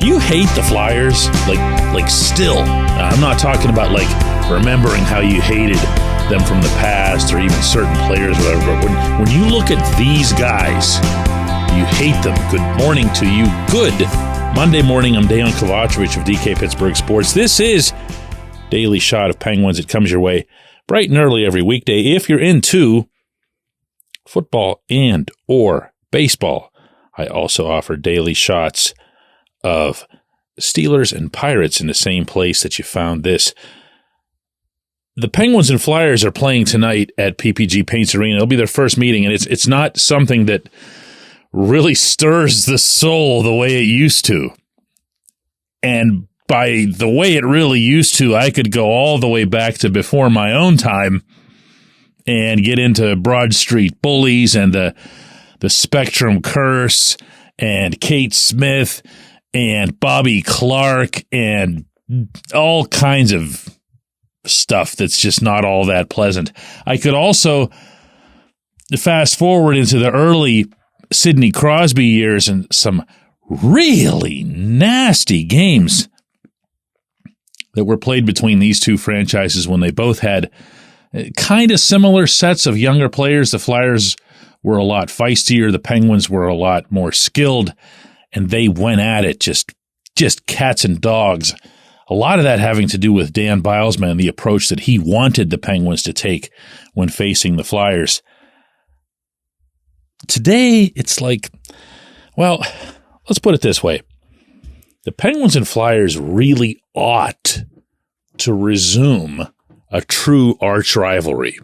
You hate the Flyers, like still. I'm not talking about like remembering how you hated them from the past or even certain players or whatever. But when you look at these guys, you hate them. Good morning to you. Good Monday morning. I'm Dejan Kovacevic of DK Pittsburgh Sports. This is Daily Shot of Penguins. It comes your way bright and early every weekday. If you're into football and or baseball, I also offer daily shots of Steelers and Pirates in the same place that you found this. The Penguins and Flyers are playing tonight at PPG Paints Arena. It'll be their first meeting, and it's not something that really stirs the soul the way it used to. And by the way it really used to, I could go all the way back to before my own time and get into Broad Street Bullies and the Spectrum Curse and Kate Smith and Bobby Clark and all kinds of stuff that's just not all that pleasant. I could also fast forward into the early Sidney Crosby years and some really nasty games that were played between these two franchises when they both had kind of similar sets of younger players. The Flyers were a lot feistier. The Penguins were a lot more skilled, and they went at it just cats and dogs. A lot of that having to do with Dan Bilesman and the approach that he wanted the Penguins to take when facing the Flyers. Today, it's like, well, let's put it this way. The Penguins and Flyers really ought to resume a true arch rivalry.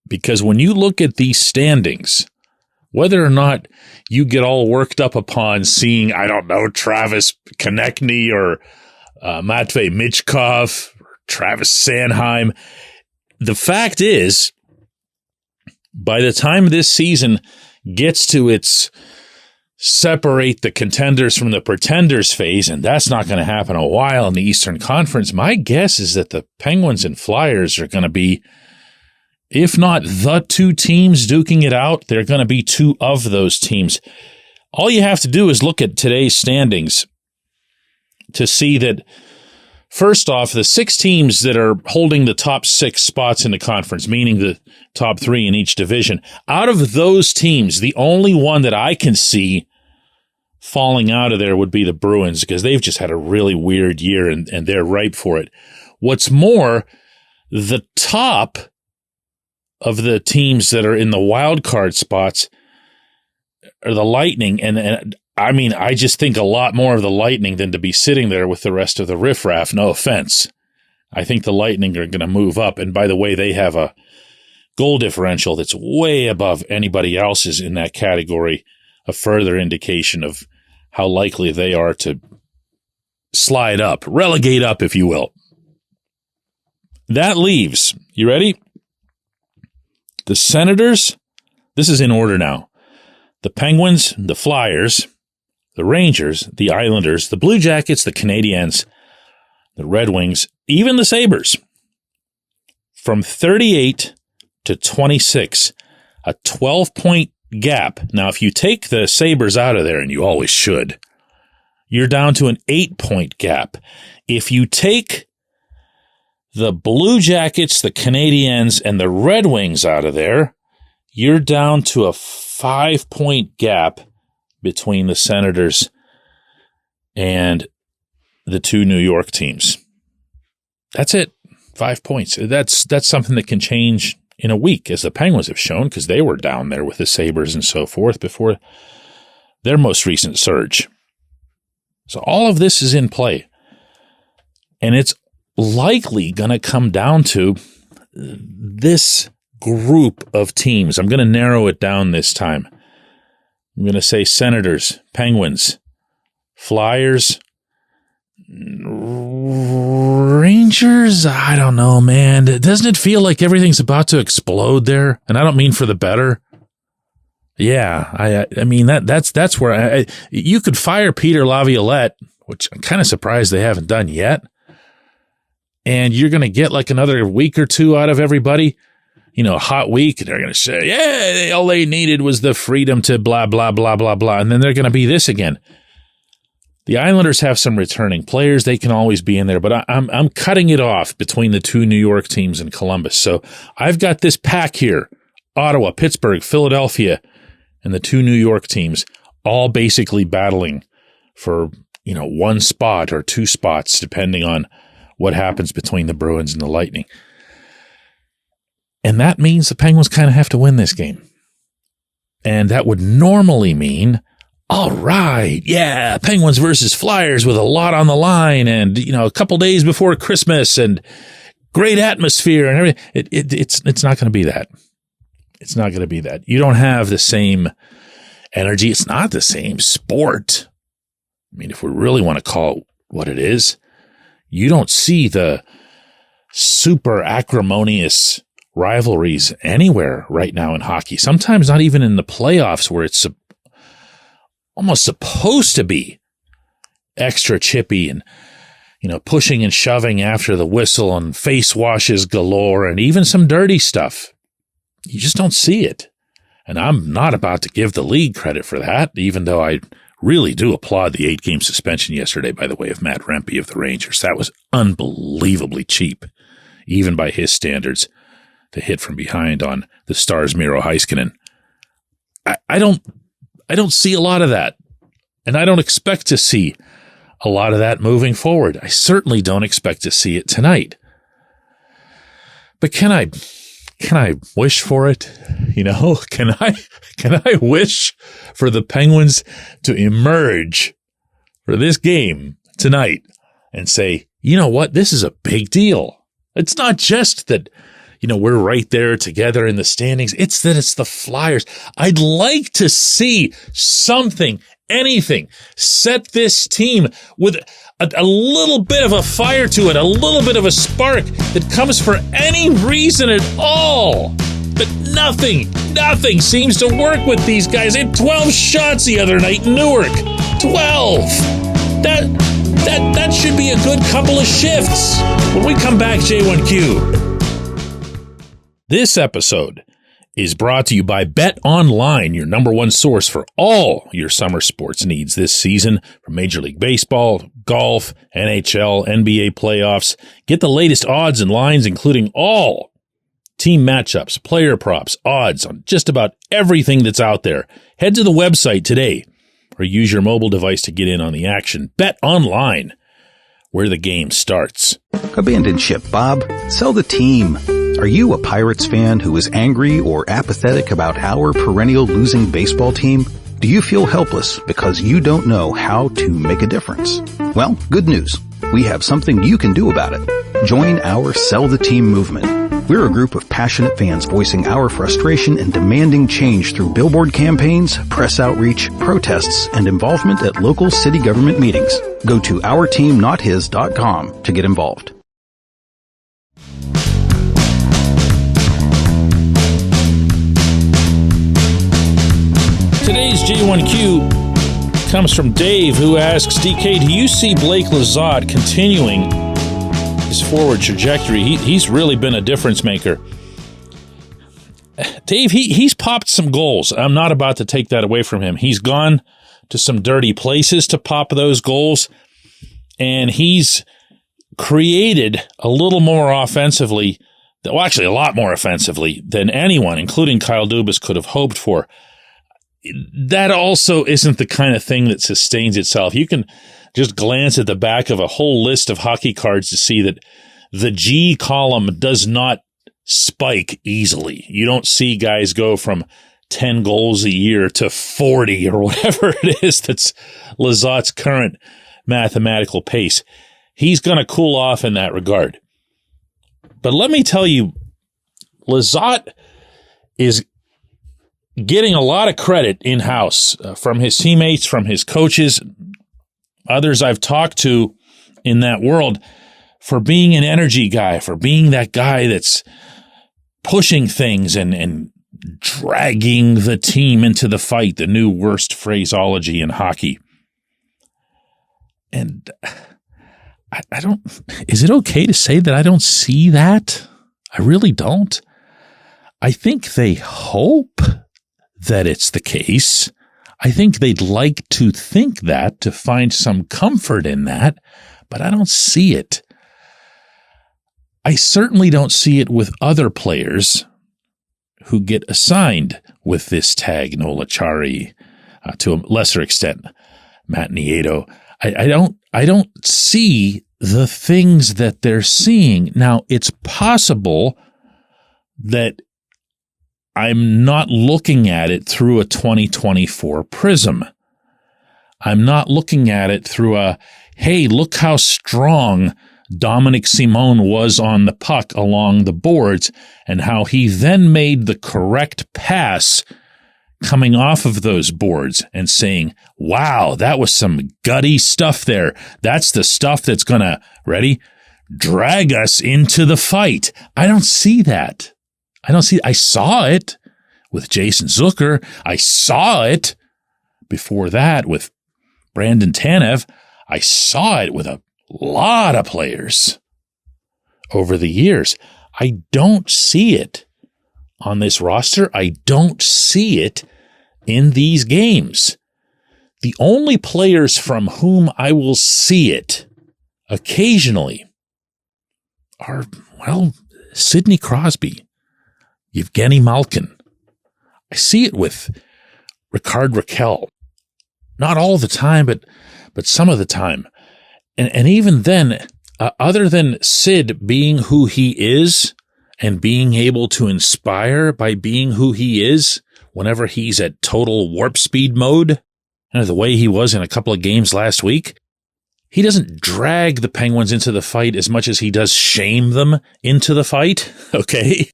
Because when you look at these standings, whether or not you get all worked up upon seeing, I don't know, Travis Konechny or Matvei Michkov, or Travis Sanheim, the fact is, by the time this season gets to its separate the contenders from the pretenders phase, and that's not going to happen a while in the Eastern Conference, my guess is that the Penguins and Flyers are going to be, if not the two teams duking it out, they're going to be two of those teams. All you have to do is look at today's standings to see that, first off, the six teams that are holding the top six spots in the conference, meaning the top three in each division, out of those teams, the only one that I can see falling out of there would be the Bruins, because they've just had a really weird year and they're ripe for it. What's more, the top of the teams that are in the wild card spots are the Lightning, and I mean, I just think a lot more of the Lightning than to be sitting there with the rest of the riffraff. No offense. I think the Lightning are going to move up. And by the way, they have a goal differential that's way above anybody else's in that category, a further indication of how likely they are to slide up, relegate up, if you will. That leaves, you ready? The Senators, this is in order now. The Penguins, the Flyers, the Rangers, the Islanders, the Blue Jackets, the Canadiens, the Red Wings, even the Sabres. From 38 to 26, a 12-point gap. Now, if you take the Sabres out of there, and you always should, you're down to an 8-point gap. If you take the Blue Jackets, the Canadiens, and the Red Wings out of there, you're down to a 5-point gap between the Senators and the two New York teams. That's it. 5 points. That's something that can change in a week, as the Penguins have shown, because they were down there with the Sabres and so forth before their most recent surge. So all of this is in play. And it's likely going to come down to this group of teams. I'm going to narrow it down this time. I'm going to say Senators, Penguins, Flyers, Rangers. I don't know, man. Doesn't it feel like everything's about to explode there? And I don't mean for the better. Yeah, I mean that's where you could fire Peter Laviolette, which I'm kind of surprised they haven't done yet. And you're going to get like another week or two out of everybody. You know, a hot week, and they're going to say, yeah, all they needed was the freedom to blah, blah, blah, blah, blah. And then they're going to be this again. The Islanders have some returning players. They can always be in there, but I'm cutting it off between the two New York teams and Columbus. So I've got this pack here, Ottawa, Pittsburgh, Philadelphia, and the two New York teams all basically battling for, one spot or two spots, depending on what happens between the Bruins and the Lightning. And that means the Penguins kind of have to win this game. And that would normally mean, all right, yeah, Penguins versus Flyers with a lot on the line and, a couple days before Christmas and great atmosphere and everything. It's not going to be that. It's not going to be that. You don't have the same energy. It's not the same sport. I mean, if we really want to call it what it is, you don't see the super acrimonious rivalries anywhere right now in hockey. Sometimes not even in the playoffs where it's almost supposed to be extra chippy and, pushing and shoving after the whistle and face washes galore and even some dirty stuff. You just don't see it. And I'm not about to give the league credit for that, even though I really do applaud the 8-game suspension yesterday, by the way, of Matt Rempe of the Rangers. That was unbelievably cheap, even by his standards, to hit from behind on the Stars' Miro Heiskanen. I don't see a lot of that, and I don't expect to see a lot of that moving forward. I certainly don't expect to see it tonight. But can I wish for it? Can I wish for the Penguins to emerge for this game tonight and say, you know what, this is a big deal. It's not just that, we're right there together in the standings. It's that it's the Flyers. I'd like to see something, anything, set this team with a little bit of a fire to it, a little bit of a spark that comes for any reason at all. But nothing seems to work with these guys. They had 12 shots the other night in Newark. 12! That should be a good couple of shifts. When we come back, J1Q. This episode is brought to you by Bet Online, your number one source for all your summer sports needs this season, from Major League Baseball, golf, NHL, NBA playoffs. Get the latest odds and lines, including all team matchups, player props, odds on just about everything that's out there. Head to the website today or use your mobile device to get in on the action. Bet Online, where the game starts. Abandoned ship, Bob. Sell the team. Are you a Pirates fan who is angry or apathetic about our perennial losing baseball team? Do you feel helpless because you don't know how to make a difference? Well, good news. We have something you can do about it. Join our Sell the Team movement. We're a group of passionate fans voicing our frustration and demanding change through billboard campaigns, press outreach, protests, and involvement at local city government meetings. Go to ourteamnothis.com to get involved. Today's J1Q comes from Dave, who asks, DK, do you see Blake Lizotte continuing his forward trajectory? He's really been a difference maker. Dave, he's popped some goals. I'm not about to take that away from him. He's gone to some dirty places to pop those goals, and he's created a little more offensively, well, actually a lot more offensively than anyone, including Kyle Dubas, could have hoped for. That also isn't the kind of thing that sustains itself. You can just glance at the back of a whole list of hockey cards to see that the G column does not spike easily. You don't see guys go from 10 goals a year to 40 or whatever it is that's Lizotte's current mathematical pace. He's going to cool off in that regard. But let me tell you, Lizotte is getting a lot of credit in-house from his teammates, from his coaches, others I've talked to in that world, for being an energy guy, for being that guy that's pushing things and dragging the team into the fight, the new worst phraseology in hockey. And I don't, is it okay to say that I don't see that? I really don't. I think they hope that it's the case. I think they'd like to think that, to find some comfort in that, but I don't see it. I certainly don't see it with other players who get assigned with this tag, Noel Acciari, to a lesser extent, Matt Nieto. I don't see the things that they're seeing. Now, it's possible that I'm not looking at it through a 2024 prism. I'm not looking at it through a, hey, look how strong Dominic Simone was on the puck along the boards and how he then made the correct pass coming off of those boards and saying, wow, that was some gutty stuff there. That's the stuff that's going to, ready, drag us into the fight. I don't see that. I saw it with Jason Zucker. I saw it before that with Brandon Tanev. I saw it with a lot of players over the years. I don't see it on this roster. I don't see it in these games. The only players from whom I will see it occasionally are, well, Sidney Crosby, Evgeny Malkin. I see it with Rickard Rakell. Not all the time, but some of the time. And even then, other than Sid being who he is and being able to inspire by being who he is whenever he's at total warp speed mode, the way he was in a couple of games last week, he doesn't drag the Penguins into the fight as much as he does shame them into the fight, okay?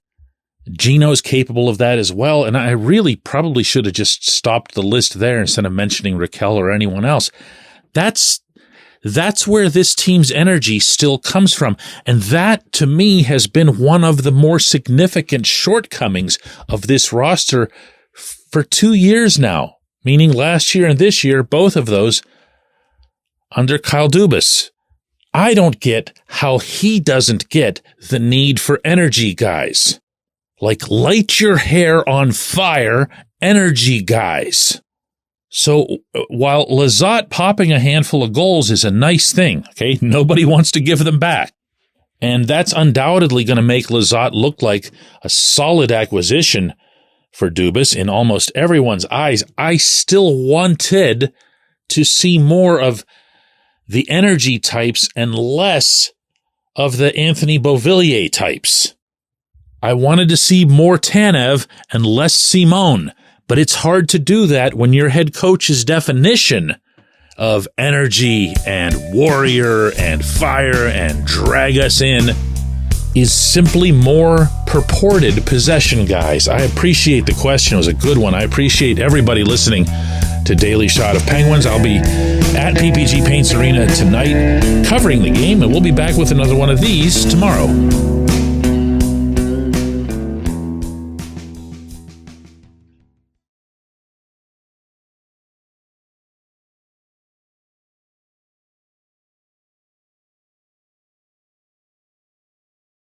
Gino's capable of that as well, and I really probably should have just stopped the list there instead of mentioning Rakell or anyone else. That's where this team's energy still comes from, and that, to me, has been one of the more significant shortcomings of this roster for 2 years now, meaning last year and this year, both of those under Kyle Dubas. I don't get how he doesn't get the need for energy guys. Like light your hair on fire energy guys. So while Lizotte popping a handful of goals is a nice thing, okay, nobody wants to give them back. And that's undoubtedly going to make Lizotte look like a solid acquisition for Dubas in almost everyone's eyes. I still wanted to see more of the energy types and less of the Anthony Beauvillier types. I wanted to see more Tanev and less Simone, but it's hard to do that when your head coach's definition of energy and warrior and fire and drag us in is simply more purported possession guys. I appreciate the question. It was a good one. I appreciate everybody listening to Daily Shot of Penguins. I'll be at PPG Paints Arena tonight covering the game, and we'll be back with another one of these tomorrow.